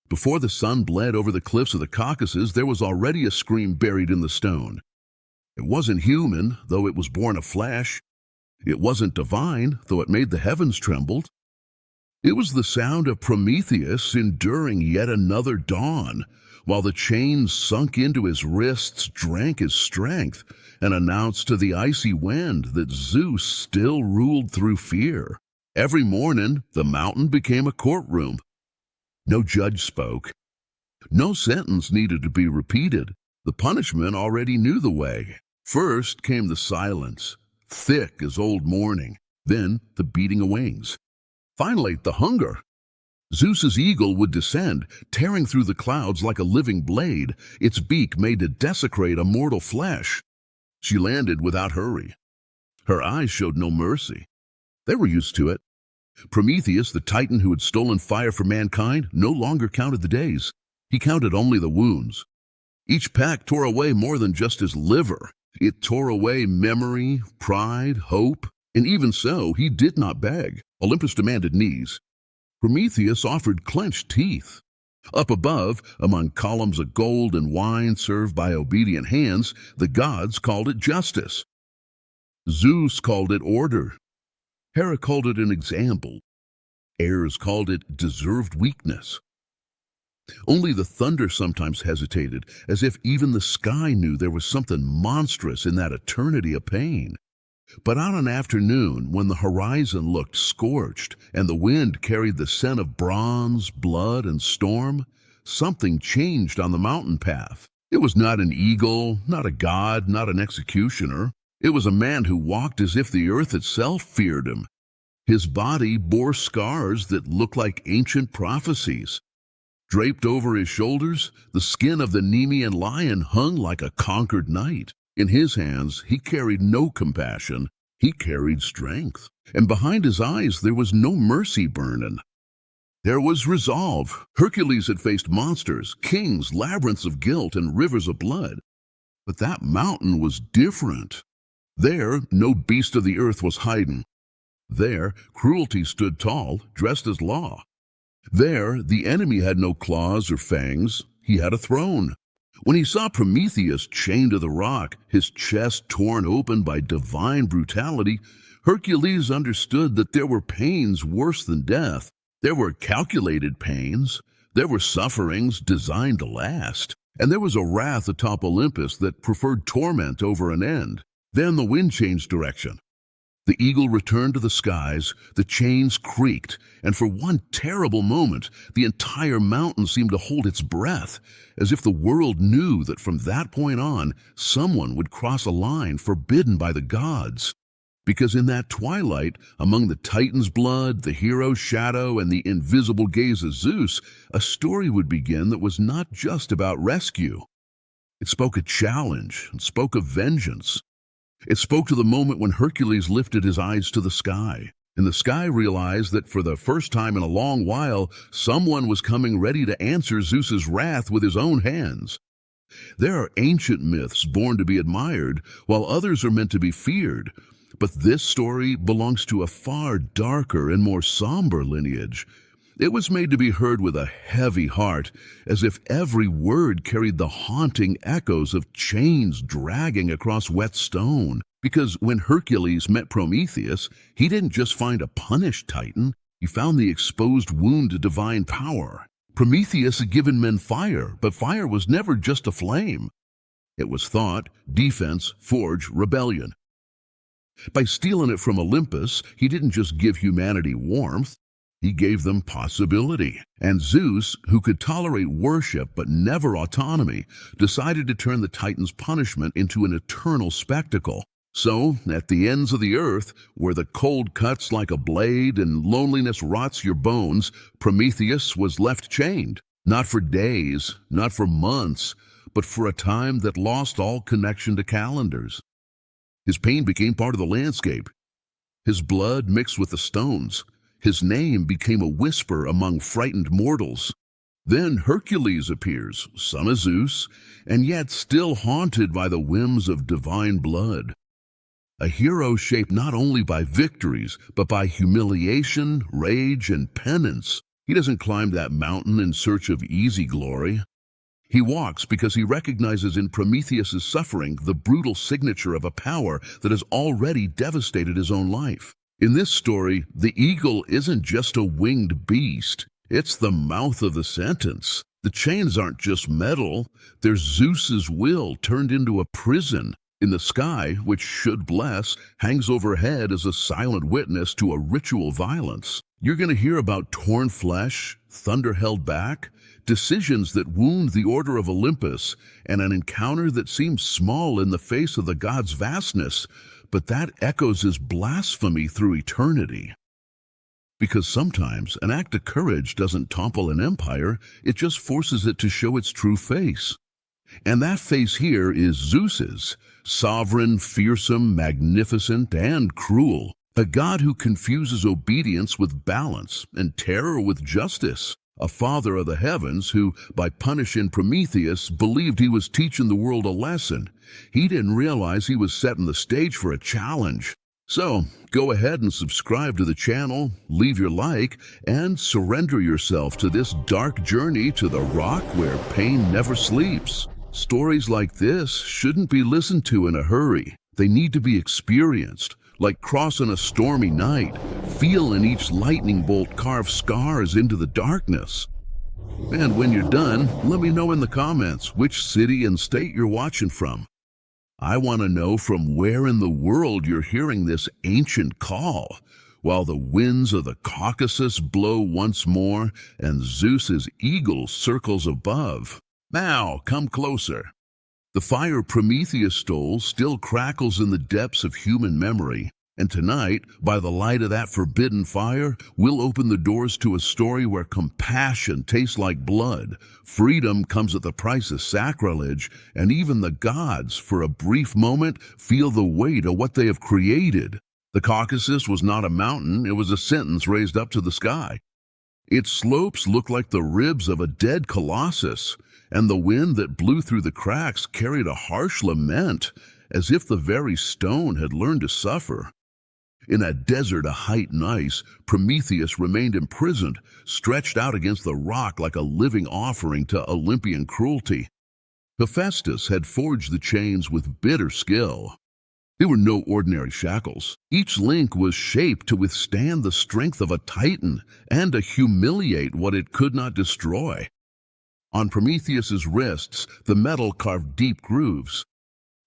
Before the sun bled over the cliffs of the Caucasus, there was already a scream buried in the stone. It wasn't human, though it was born of flesh. It wasn't divine, though it made the heavens tremble. It was the sound of Prometheus enduring yet another dawn, while the chains sunk into his wrists drank his strength and announced to the icy wind that Zeus still ruled through fear. Every morning, the mountain became a courtroom. No judge spoke. No sentence needed to be repeated. The punishment already knew the way. First came the silence, thick as old mourning, then the beating of wings. Finally, the hunger. Zeus's eagle would descend, tearing through the clouds like a living blade, its beak made to desecrate immortal flesh. She landed without hurry. Her eyes showed no mercy. They were used to it. Prometheus, the titan who had stolen fire from mankind, no longer counted the days. He counted only the wounds. Each pack tore away more than just his liver. It tore away memory, pride, hope, and even so, he did not beg. Olympus demanded knees. Prometheus offered clenched teeth. Up above, among columns of gold and wine served by obedient hands, the gods called it justice. Zeus called it order. Hera called it an example. Ares called it deserved weakness. Only the thunder sometimes hesitated, as if even the sky knew there was something monstrous in that eternity of pain. But on an afternoon, when the horizon looked scorched and the wind carried the scent of bronze, blood, and storm, something changed on the mountain path. It was not an eagle, not a god, not an executioner. It was a man who walked as if the earth itself feared him. His body bore scars that looked like ancient prophecies. Draped over his shoulders, the skin of the Nemean lion hung like a conquered knight. In his hands, he carried no compassion. He carried strength. And behind his eyes, there was no mercy burning. There was resolve. Hercules had faced monsters, kings, labyrinths of guilt, and rivers of blood. But that mountain was different. There, no beast of the earth was hiding. There, cruelty stood tall, dressed as law. There, the enemy had no claws or fangs. He had a throne. When he saw Prometheus chained to the rock, his chest torn open by divine brutality, Hercules understood that there were pains worse than death. There were calculated pains. There were sufferings designed to last. And there was a wrath atop Olympus that preferred torment over an end. Then the wind changed direction. The eagle returned to the skies, the chains creaked, and for one terrible moment, the entire mountain seemed to hold its breath, as if the world knew that from that point on, someone would cross a line forbidden by the gods. Because in that twilight, among the Titan's blood, the hero's shadow, and the invisible gaze of Zeus, a story would begin that was not just about rescue. It spoke a challenge and spoke of vengeance. It spoke to the moment when Hercules lifted his eyes to the sky, and the sky realized that for the first time in a long while, someone was coming ready to answer Zeus's wrath with his own hands. There are ancient myths born to be admired, while others are meant to be feared. But this story belongs to a far darker and more somber lineage. It was made to be heard with a heavy heart, as if every word carried the haunting echoes of chains dragging across wet stone. Because when Hercules met Prometheus, he didn't just find a punished titan, he found the exposed wound to divine power. Prometheus had given men fire, but fire was never just a flame. It was thought, defense, forge, rebellion. By stealing it from Olympus, he didn't just give humanity warmth, he gave them possibility. And Zeus, who could tolerate worship but never autonomy, decided to turn the Titan's punishment into an eternal spectacle. So, at the ends of the earth, where the cold cuts like a blade and loneliness rots your bones, Prometheus was left chained. Not for days, not for months, but for a time that lost all connection to calendars. His pain became part of the landscape. His blood mixed with the stones. His name became a whisper among frightened mortals. Then Hercules appears, son of Zeus, and yet still haunted by the whims of divine blood. A hero shaped not only by victories, but by humiliation, rage, and penance. He doesn't climb that mountain in search of easy glory. He walks because he recognizes in Prometheus's suffering the brutal signature of a power that has already devastated his own life. In this story, the eagle isn't just a winged beast. It's the mouth of the sentence. The chains aren't just metal. They're Zeus's will turned into a prison. In the sky, which should bless, hangs overhead as a silent witness to a ritual violence. You're going to hear about torn flesh, thunder held back, decisions that wound the order of Olympus, and an encounter that seems small in the face of the god's vastness, but that echoes as blasphemy through eternity. Because sometimes an act of courage doesn't topple an empire, it just forces it to show its true face. And that face here is Zeus's, sovereign, fearsome, magnificent, and cruel. A god who confuses obedience with balance and terror with justice. A father of the heavens who, by punishing Prometheus, believed he was teaching the world a lesson. He didn't realize he was setting the stage for a challenge. So, go ahead and subscribe to the channel, leave your like, and surrender yourself to this dark journey to the rock where pain never sleeps. Stories like this shouldn't be listened to in a hurry. They need to be experienced, like crossing a stormy night, feeling each lightning bolt carve scars into the darkness. And when you're done, let me know in the comments which city and state you're watching from. I want to know from where in the world you're hearing this ancient call, while the winds of the Caucasus blow once more and Zeus's eagle circles above. Now, come closer. The fire Prometheus stole still crackles in the depths of human memory, and tonight, by the light of that forbidden fire, we'll open the doors to a story where compassion tastes like blood, freedom comes at the price of sacrilege, and even the gods, for a brief moment, feel the weight of what they have created. The Caucasus was not a mountain, it was a sentence raised up to the sky. Its slopes looked like the ribs of a dead colossus, and the wind that blew through the cracks carried a harsh lament, as if the very stone had learned to suffer. In a desert of height and ice, Prometheus remained imprisoned, stretched out against the rock like a living offering to Olympian cruelty. Hephaestus had forged the chains with bitter skill. They were no ordinary shackles. Each link was shaped to withstand the strength of a titan and to humiliate what it could not destroy. On Prometheus's wrists, the metal carved deep grooves.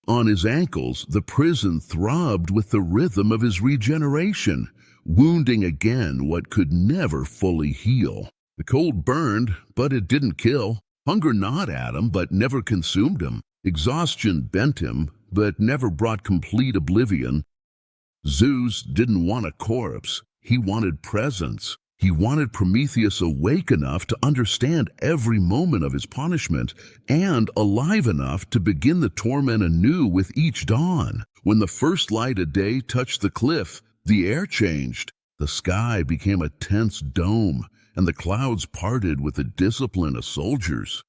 On his ankles, the prison throbbed with the rhythm of his regeneration, wounding again what could never fully heal. The cold burned, but it didn't kill. Hunger gnawed at him, but never consumed him. Exhaustion bent him, but never brought complete oblivion. Zeus didn't want a corpse. He wanted presence. He wanted Prometheus awake enough to understand every moment of his punishment and alive enough to begin the torment anew with each dawn. When the first light of day touched the cliff, the air changed. The sky became a tense dome, and the clouds parted with the discipline of soldiers.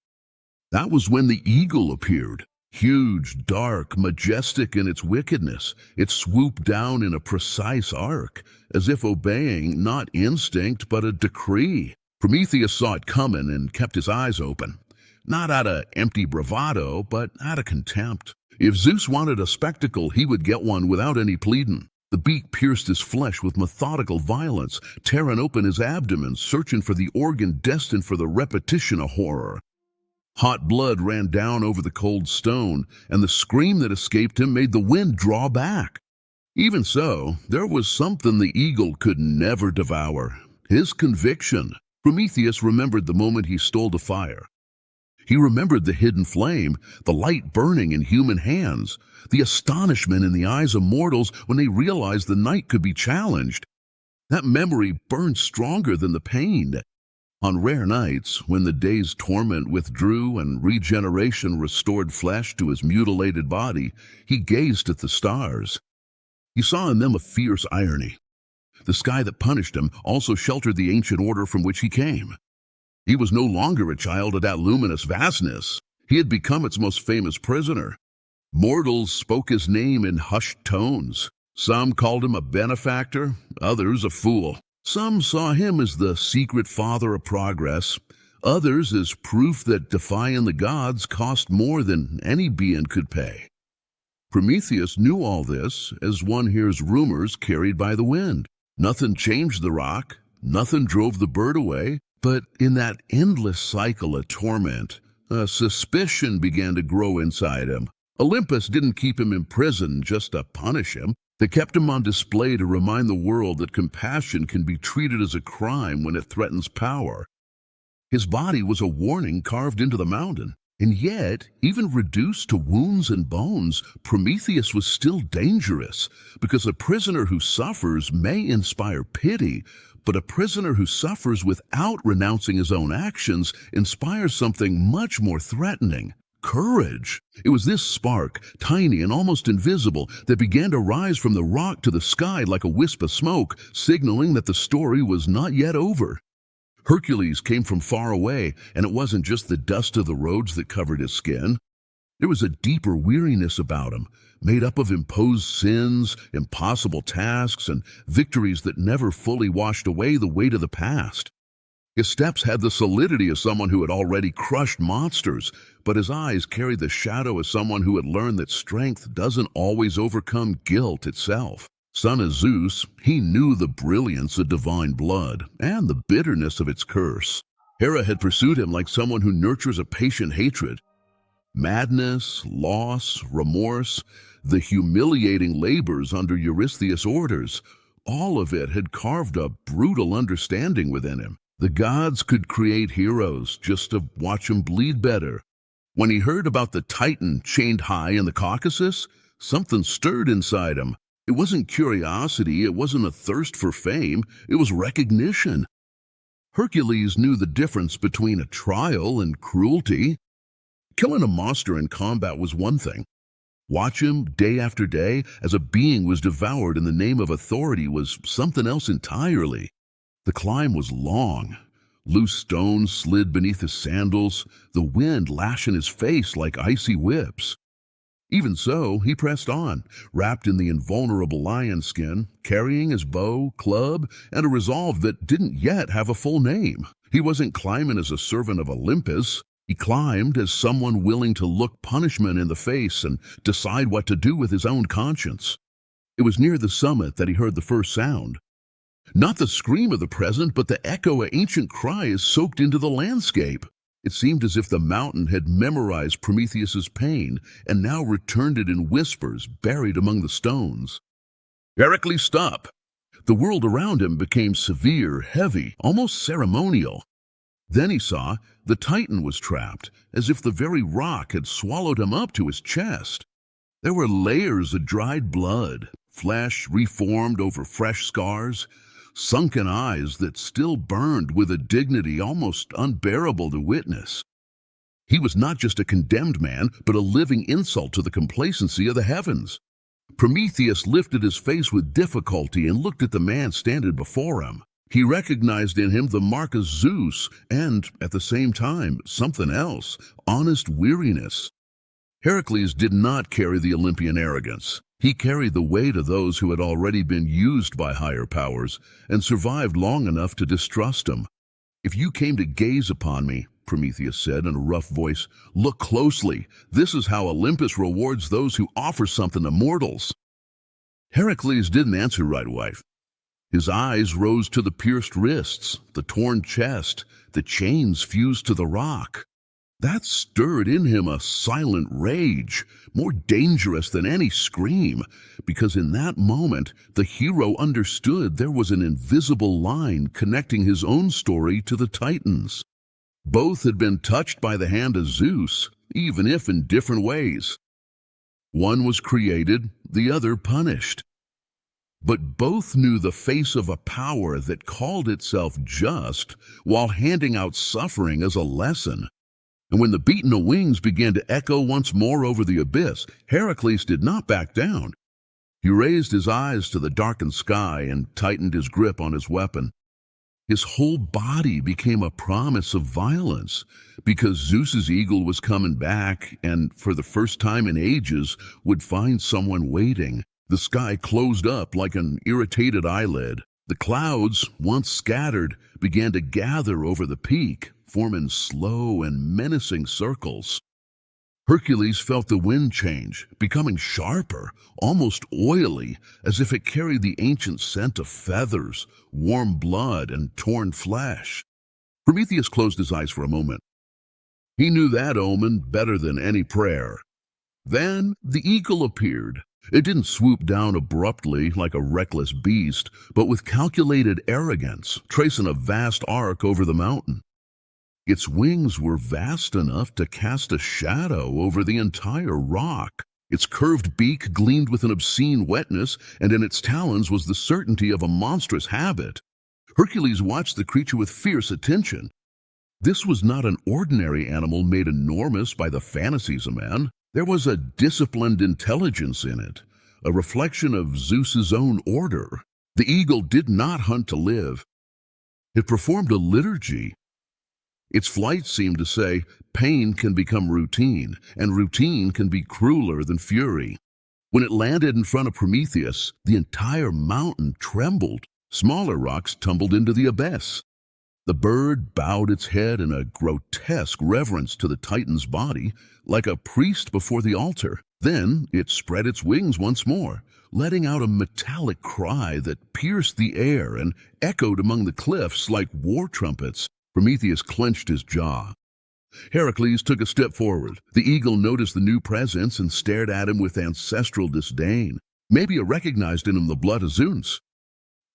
That was when the eagle appeared. Huge, dark, majestic in its wickedness, it swooped down in a precise arc, as if obeying not instinct but a decree. Prometheus saw it coming and kept his eyes open, not out of empty bravado, but out of contempt. If Zeus wanted a spectacle, he would get one without any pleading. The beak pierced his flesh with methodical violence, tearing open his abdomen, searching for the organ destined for the repetition of horror. Hot blood ran down over the cold stone, and the scream that escaped him made the wind draw back. Even so, there was something the eagle could never devour: his conviction. Prometheus remembered the moment he stole the fire. He remembered the hidden flame, the light burning in human hands, the astonishment in the eyes of mortals when they realized the night could be challenged. That memory burned stronger than the pain. On rare nights, when the day's torment withdrew and regeneration restored flesh to his mutilated body, he gazed at the stars. He saw in them a fierce irony. The sky that punished him also sheltered the ancient order from which he came. He was no longer a child of that luminous vastness. He had become its most famous prisoner. Mortals spoke his name in hushed tones. Some called him a benefactor, others a fool. Some saw him as the secret father of progress, others as proof that defying the gods cost more than any being could pay. Prometheus knew all this as one hears rumors carried by the wind. Nothing changed the rock, nothing drove the bird away, but in that endless cycle of torment, a suspicion began to grow inside him. Olympus didn't keep him in prison just to punish him. They kept him on display to remind the world that compassion can be treated as a crime when it threatens power. His body was a warning carved into the mountain. And yet, even reduced to wounds and bones, Prometheus was still dangerous, because a prisoner who suffers may inspire pity, but a prisoner who suffers without renouncing his own actions inspires something much more threatening: courage. It was this spark, tiny and almost invisible, that began to rise from the rock to the sky like a wisp of smoke, signaling that the story was not yet over. Hercules came from far away, and it wasn't just the dust of the roads that covered his skin. There was a deeper weariness about him, made up of imposed sins, impossible tasks, and victories that never fully washed away the weight of the past. His steps had the solidity of someone who had already crushed monsters, but his eyes carried the shadow of someone who had learned that strength doesn't always overcome guilt itself. Son of Zeus, he knew the brilliance of divine blood and the bitterness of its curse. Hera had pursued him like someone who nurtures a patient hatred. Madness, loss, remorse, the humiliating labors under Eurystheus' orders, all of it had carved a brutal understanding within him. The gods could create heroes just to watch him bleed better. When he heard about the Titan chained high in the Caucasus, something stirred inside him. It wasn't curiosity, it wasn't a thirst for fame, it was recognition. Hercules knew the difference between a trial and cruelty. Killing a monster in combat was one thing. Watch him day after day as a being was devoured in the name of authority was something else entirely. The climb was long. Loose stones slid beneath his sandals, the wind lashing his face like icy whips. Even so, he pressed on, wrapped in the invulnerable lion skin, carrying his bow, club, and a resolve that didn't yet have a full name. He wasn't climbing as a servant of Olympus. He climbed as someone willing to look punishment in the face and decide what to do with his own conscience. It was near the summit that he heard the first sound. Not the scream of the present, but the echo of ancient cries soaked into the landscape. It seemed as if the mountain had memorized Prometheus's pain and now returned it in whispers buried among the stones. Hercules, stop! The world around him became severe, heavy, almost ceremonial. Then he saw the Titan was trapped, as if the very rock had swallowed him up to his chest. There were layers of dried blood, flesh reformed over fresh scars, sunken eyes that still burned with a dignity almost unbearable to witness. He was not just a condemned man, but a living insult to the complacency of the heavens. Prometheus lifted his face with difficulty and looked at the man standing before him. He recognized in him the mark of Zeus and, at the same time, something else, honest weariness. Hercules did not carry the Olympian arrogance. He carried the weight of those who had already been used by higher powers and survived long enough to distrust him. If you came to gaze upon me, Prometheus said in a rough voice, look closely. This is how Olympus rewards those who offer something to mortals. Hercules didn't answer right away. His eyes rose to the pierced wrists, the torn chest, the chains fused to the rock. That stirred in him a silent rage, more dangerous than any scream, because in that moment the hero understood there was an invisible line connecting his own story to the Titans. Both had been touched by the hand of Zeus, even if in different ways. One was created, the other punished. But both knew the face of a power that called itself just while handing out suffering as a lesson. And when the beating of wings began to echo once more over the abyss, Hercules did not back down. He raised his eyes to the darkened sky and tightened his grip on his weapon. His whole body became a promise of violence, because Zeus's eagle was coming back and, for the first time in ages, would find someone waiting. The sky closed up like an irritated eyelid. The clouds, once scattered, began to gather over the peak, forming slow and menacing circles. Hercules felt the wind change, becoming sharper, almost oily, as if it carried the ancient scent of feathers, warm blood, and torn flesh. Prometheus closed his eyes for a moment. He knew that omen better than any prayer. Then the eagle appeared. It didn't swoop down abruptly like a reckless beast, but with calculated arrogance, tracing a vast arc over the mountain. Its wings were vast enough to cast a shadow over the entire rock. Its curved beak gleamed with an obscene wetness, and in its talons was the certainty of a monstrous habit. Hercules watched the creature with fierce attention. This was not an ordinary animal made enormous by the fantasies of man. There was a disciplined intelligence in it, a reflection of Zeus's own order. The eagle did not hunt to live. It performed a liturgy. Its flight seemed to say, pain can become routine, and routine can be crueler than fury. When it landed in front of Prometheus, the entire mountain trembled. Smaller rocks tumbled into the abyss. The bird bowed its head in a grotesque reverence to the Titan's body, like a priest before the altar. Then it spread its wings once more, letting out a metallic cry that pierced the air and echoed among the cliffs like war trumpets. Prometheus clenched his jaw. Hercules took a step forward. The eagle noticed the new presence and stared at him with ancestral disdain. Maybe it recognized in him the blood of Zeus.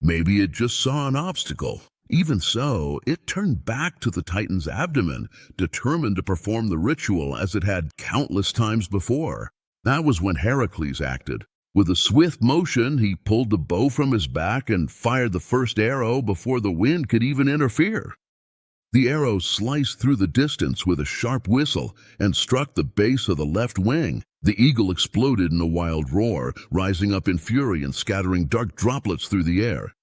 Maybe it just saw an obstacle. Even so, it turned back to the Titan's abdomen, determined to perform the ritual as it had countless times before. That was when Hercules acted. With a swift motion, he pulled the bow from his back and fired the first arrow before the wind could even interfere. The arrow sliced through the distance with a sharp whistle and struck the base of the left wing. The eagle exploded in a wild roar, rising up in fury and scattering dark droplets through the air.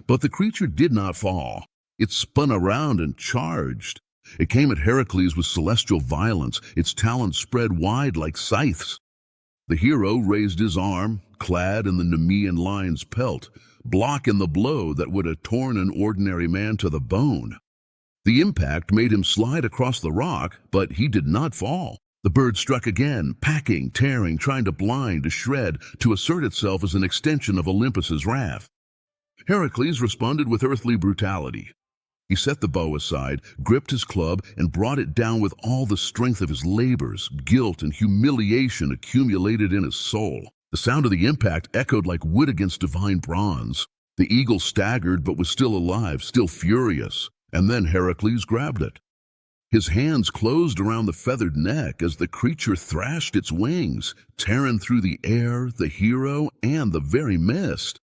But the creature did not fall. It spun around and charged. It came at Hercules with celestial violence, its talons spread wide like scythes. The hero raised his arm, clad in the Nemean lion's pelt, blocking the blow that would have torn an ordinary man to the bone. The impact made him slide across the rock, but he did not fall. The bird struck again, packing, tearing, trying to blind, to shred, to assert itself as an extension of Olympus's wrath. Hercules responded with earthly brutality. He set the bow aside, gripped his club, and brought it down with all the strength of his labors. Guilt and humiliation accumulated in his soul. The sound of the impact echoed like wood against divine bronze. The eagle staggered but was still alive, still furious. And then Hercules grabbed it. His hands closed around the feathered neck as the creature thrashed its wings, tearing through the air, the hero, and the very mist.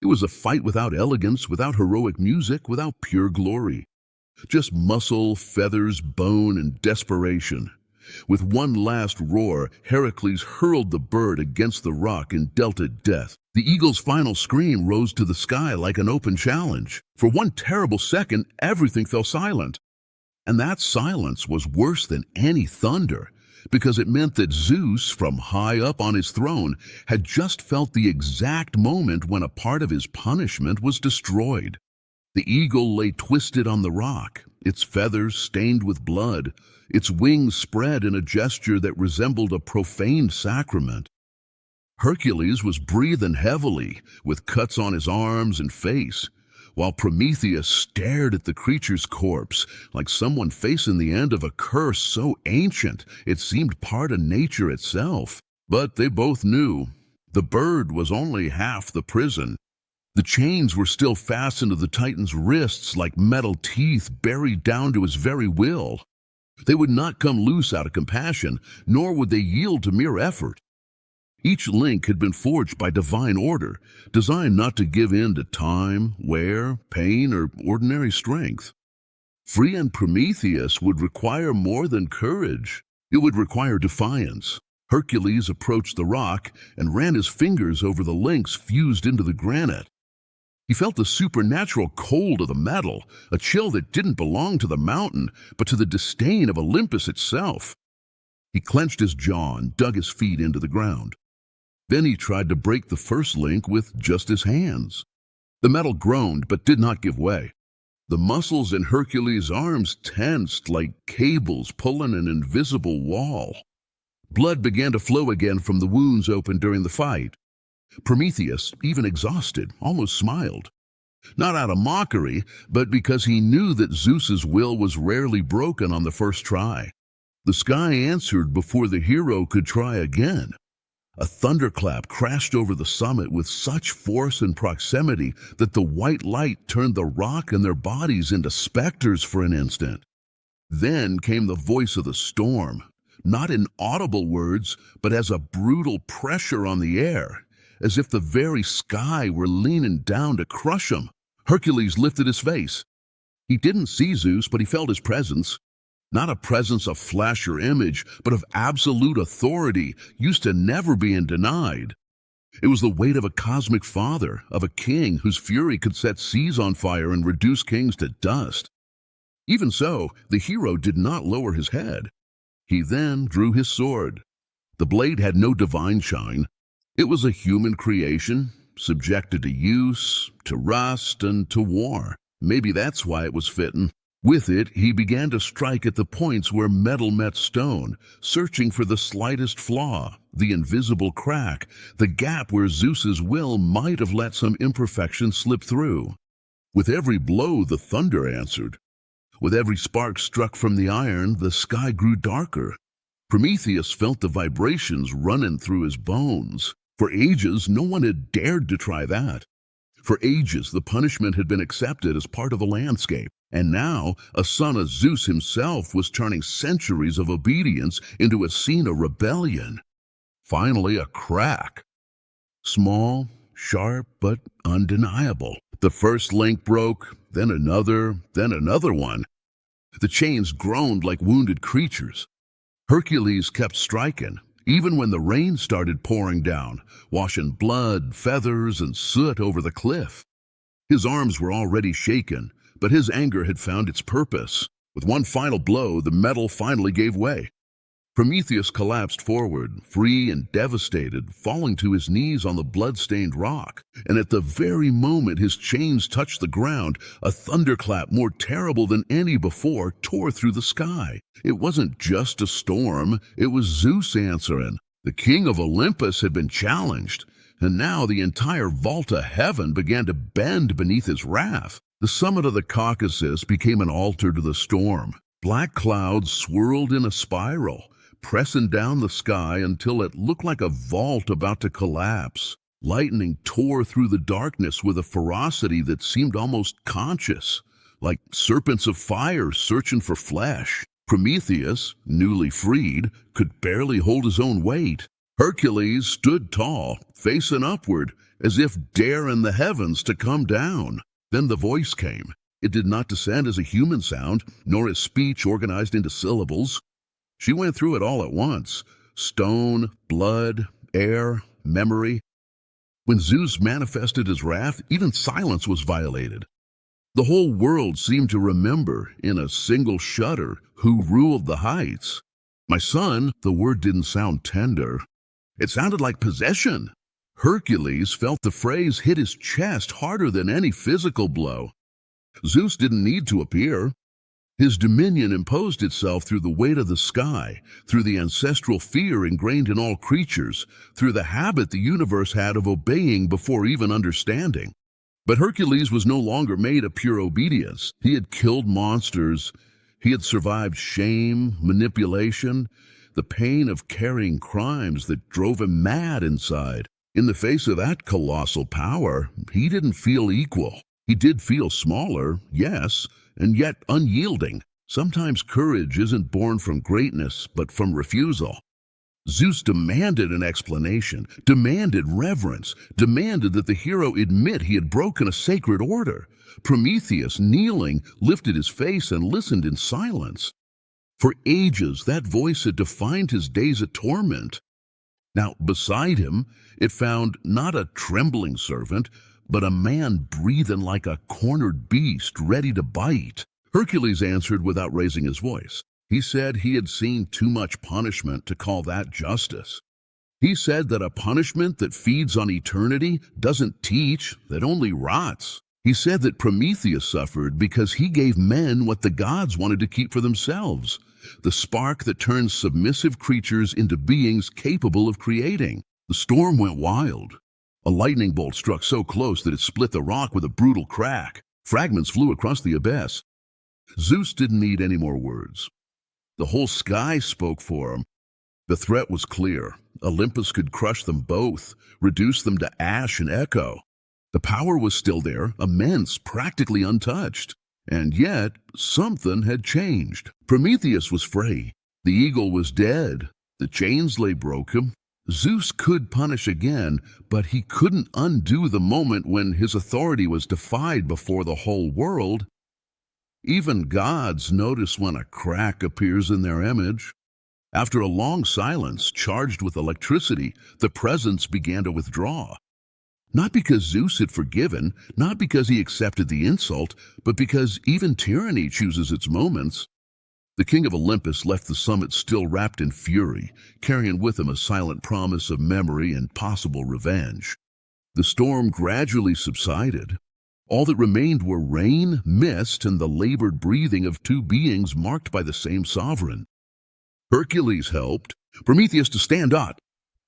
It was a fight without elegance, without heroic music, without pure glory. Just muscle, feathers, bone, and desperation. With one last roar, Hercules hurled the bird against the rock and dealt it death. The eagle's final scream rose to the sky like an open challenge. For one terrible second, everything fell silent. And that silence was worse than any thunder, because it meant that Zeus, from high up on his throne, had just felt the exact moment when a part of his punishment was destroyed. The eagle lay twisted on the rock, its feathers stained with blood, its wings spread in a gesture that resembled a profane sacrament. Hercules was breathing heavily, with cuts on his arms and face, while Prometheus stared at the creature's corpse like someone facing the end of a curse so ancient it seemed part of nature itself. But they both knew the bird was only half the prison. The chains were still fastened to the Titan's wrists like metal teeth buried down to his very will. They would not come loose out of compassion, nor would they yield to mere effort. Each link had been forged by divine order, designed not to give in to time, wear, pain, or ordinary strength. Freeing Prometheus would require more than courage. It would require defiance. Hercules approached the rock and ran his fingers over the links fused into the granite. He felt the supernatural cold of the metal, a chill that didn't belong to the mountain, but to the disdain of Olympus itself. He clenched his jaw and dug his feet into the ground. Then he tried to break the first link with just his hands. The metal groaned but did not give way. The muscles in Hercules' arms tensed like cables pulling an invisible wall. Blood began to flow again from the wounds opened during the fight. Prometheus, even exhausted, almost smiled. Not out of mockery, but because he knew that Zeus's will was rarely broken on the first try. The sky answered before the hero could try again. A thunderclap crashed over the summit with such force and proximity that the white light turned the rock and their bodies into specters for an instant. Then came the voice of the storm, not in audible words, but as a brutal pressure on the air, as if the very sky were leaning down to crush him. Hercules lifted his face. He didn't see Zeus, but he felt his presence. Not a presence of flesh or image, but of absolute authority, used to never being denied. It was the weight of a cosmic father, of a king whose fury could set seas on fire and reduce kings to dust. Even so, the hero did not lower his head. He then drew his sword. The blade had no divine shine. It was a human creation, subjected to use, to rust, and to war. Maybe that's why it was fitting. With it, he began to strike at the points where metal met stone, searching for the slightest flaw, the invisible crack, the gap where Zeus's will might have let some imperfection slip through. With every blow, the thunder answered. With every spark struck from the iron, the sky grew darker. Prometheus felt the vibrations running through his bones. For ages, no one had dared to try that. For ages, the punishment had been accepted as part of the landscape. And now, a son of Zeus himself was turning centuries of obedience into a scene of rebellion. Finally, a crack. Small, sharp, but undeniable. The first link broke, then another one. The chains groaned like wounded creatures. Hercules kept striking, even when the rain started pouring down, washing blood, feathers, and soot over the cliff. His arms were already shaken, but his anger had found its purpose. With one final blow, the metal finally gave way. Prometheus collapsed forward, free and devastated, falling to his knees on the blood-stained rock. And at the very moment his chains touched the ground, a thunderclap more terrible than any before tore through the sky. It wasn't just a storm, it was Zeus answering. The king of Olympus had been challenged, and now the entire vault of heaven began to bend beneath his wrath. The summit of the Caucasus became an altar to the storm. Black clouds swirled in a spiral, pressing down the sky until it looked like a vault about to collapse. Lightning tore through the darkness with a ferocity that seemed almost conscious, like serpents of fire searching for flesh. Prometheus, newly freed, could barely hold his own weight. Hercules stood tall, facing upward, as if daring the heavens to come down. Then the voice came. It did not descend as a human sound, nor as speech organized into syllables. She went through it all at once. Stone, blood, air, memory. When Zeus manifested his wrath, even silence was violated. The whole world seemed to remember, in a single shudder, who ruled the heights. My son, the word didn't sound tender. It sounded like possession. Hercules felt the phrase hit his chest harder than any physical blow. Zeus didn't need to appear. His dominion imposed itself through the weight of the sky, through the ancestral fear ingrained in all creatures, through the habit the universe had of obeying before even understanding. But Hercules was no longer made of pure obedience. He had killed monsters. He had survived shame, manipulation, the pain of carrying crimes that drove him mad inside. In the face of that colossal power, he didn't feel equal. He did feel smaller, yes, and yet unyielding. Sometimes courage isn't born from greatness, but from refusal. Zeus demanded an explanation, demanded reverence, demanded that the hero admit he had broken a sacred order. Prometheus, kneeling, lifted his face and listened in silence. For ages, that voice had defined his days of torment. Now, beside him, it found not a trembling servant, but a man breathing like a cornered beast ready to bite. Hercules answered without raising his voice. He said he had seen too much punishment to call that justice. He said that a punishment that feeds on eternity doesn't teach, that only rots. He said that Prometheus suffered because he gave men what the gods wanted to keep for themselves, the spark that turns submissive creatures into beings capable of creating. The storm went wild. A lightning bolt struck so close that it split the rock with a brutal crack. Fragments flew across the abyss. Zeus didn't need any more words. The whole sky spoke for him. The threat was clear. Olympus could crush them both, reduce them to ash and echo. The power was still there, immense, practically untouched. And yet, something had changed. Prometheus was free. The eagle was dead. The chains lay broken. Zeus could punish again, but he couldn't undo the moment when his authority was defied before the whole world. Even gods notice when a crack appears in their image. After a long silence charged with electricity, the presence began to withdraw. Not because Zeus had forgiven, not because he accepted the insult, but because even tyranny chooses its moments. The king of Olympus left the summit still wrapped in fury, carrying with him a silent promise of memory and possible revenge. The storm gradually subsided. All that remained were rain, mist, and the labored breathing of two beings marked by the same sovereign. Hercules helped Prometheus to stand up.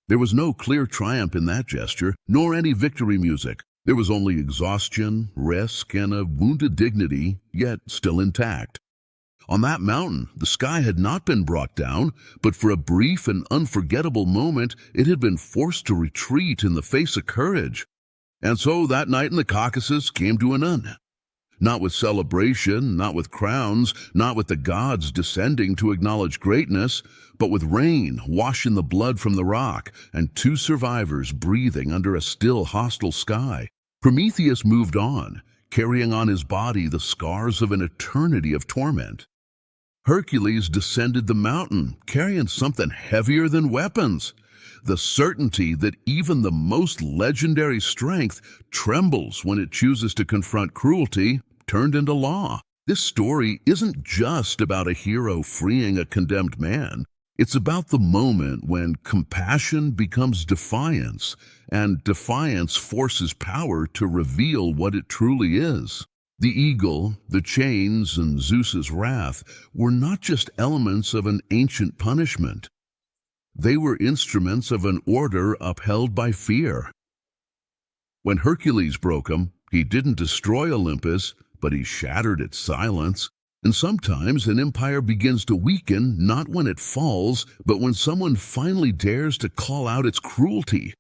There was no clear triumph in that gesture, nor any victory music. There was only exhaustion, risk, and a wounded dignity, yet still intact. On that mountain, the sky had not been brought down, but for a brief and unforgettable moment, it had been forced to retreat in the face of courage. And so that night in the Caucasus came to an end. Not with celebration, not with crowns, not with the gods descending to acknowledge greatness, but with rain washing the blood from the rock and two survivors breathing under a still hostile sky. Prometheus moved on, carrying on his body the scars of an eternity of torment. Hercules descended the mountain, carrying something heavier than weapons. The certainty that even the most legendary strength trembles when it chooses to confront cruelty turned into law. This story isn't just about a hero freeing a condemned man. It's about the moment when compassion becomes defiance, and defiance forces power to reveal what it truly is. The eagle, the chains, and Zeus's wrath were not just elements of an ancient punishment. They were instruments of an order upheld by fear. When Hercules broke them, he didn't destroy Olympus, but he shattered its silence. And sometimes an empire begins to weaken not when it falls, but when someone finally dares to call out its cruelty.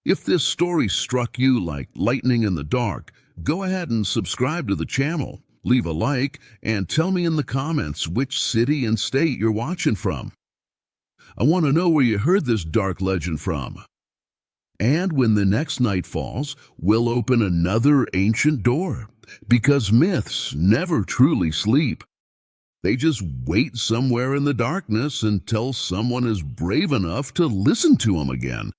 If this story struck you like lightning in the dark, go ahead and subscribe to the channel, leave a like, and tell me in the comments which city and state you're watching from. I want to know where you heard this dark legend from. And when the next night falls, we'll open another ancient door, because myths never truly sleep. They just wait somewhere in the darkness until someone is brave enough to listen to them again.